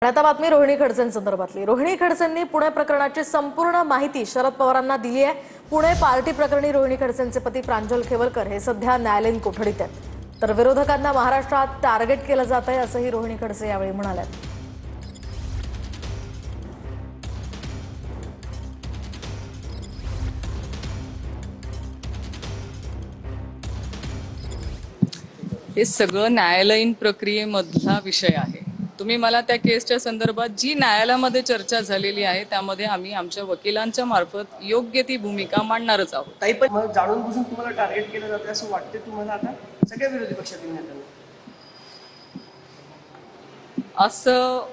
आता बातमी रोहिणी खडसेंसंदर्भातली। रोहिणी खडसेंनी पुणे प्रकरणाची संपूर्ण माहिती शरद पवारांना दिली आहे। पुणे पार्टी प्रकरणी रोहिणी खडसेंचे पती प्रांजल खेवरकर हे सध्या न्यायालयीन कोठडीत आहेत। तर विरोधकांना महाराष्ट्रात टार्गेट केलं जात आहे असंही रोहिणी खडसे यावेळी म्हणाल्या। हे सगळं न्यायालयीन प्रक्रियेमधला विषय आहे। तुम्ही मला त्या केसच्या संदर्भात जी न्यायालयामध्ये चर्चा झालेली आहे त्यामध्ये आम्ही आमच्या वकिलांच्या मार्फत योग्य ती भूमिका मांडणारच आहोत। ताई, पण जाणून बुजून तुम्हाला टार्गेट केलं जातं असं वाटते तुम्हाला आता सगळ्या विरोधी पक्षातील नेत्यांना? असं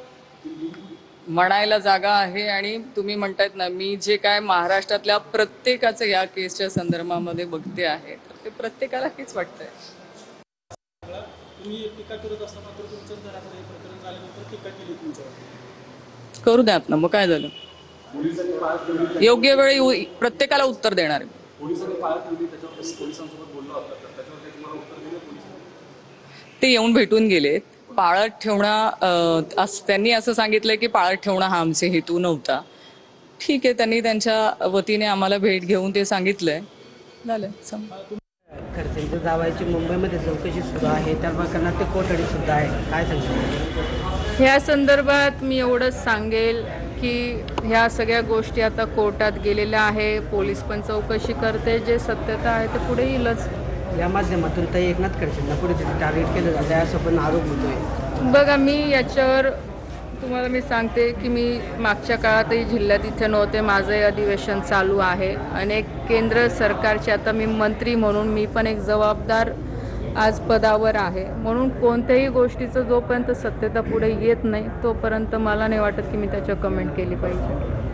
म्हणायला जागा आहे आणि तुम्ही म्हणतायत ना, मी जे काय महाराष्ट्रातल्या प्रत्येकाचं या केसच्या संदर्भामध्ये बघते आहे तर ते प्रत्येकाला हेच वाटतंय। तुम्ही टीका करत असताना तर तुमच्याच घरामध्ये प्रकरण झाल्यानंतर टीका केली तुमच्यावर। करू द्यात ना, मग काय झालं? योग्य वेळी प्रत्येकाला उत्तर देणार आहे। ते येऊन भेटून गेलेत। पाळत ठेवणं त्यांनी असं सांगितलंय की पाळत ठेवणं हा आमचे हेतू नव्हता। ठीक आहे, त्यांनी त्यांच्या वतीने आम्हाला भेट घेऊन ते सांगितलंय, झालं। खडसेंच्या जावायची मुंबईमध्ये चौकशी सुरू आहे, त्या प्रकरणात ते कोठडी सुद्धा आहे, काय सांगतो? ह्या संदर्भात मी एवढंच सांगेल की ह्या सगळ्या गोष्टी आता कोर्टात गेलेल्या आहे। पोलीस पण चौकशी करते, जे सत्यता आहे ते पुढे येईलच। या माध्यमातून ताई एकनाथ खडसेंना कुठेतरी टार्गेट केलं जातं असं पण आरोप होतोय। बघा, मी याच्यावर तुम्हाला मी सांगते की मी मागच्या काळातही जिल्ह्यात इथे नव्हते, माझंही अधिवेशन चालू आहे। अनेक केंद्र सरकारचे आता मी मंत्री म्हणून मी पण एक जबाबदार आज पदावर आहे, म्हणून कोणत्याही गोष्टीचं जोपर्यंत सत्यता पुढे येत नाही तोपर्यंत मला नाही वाटत की मी त्याच्यावर कमेंट केली पाहिजे।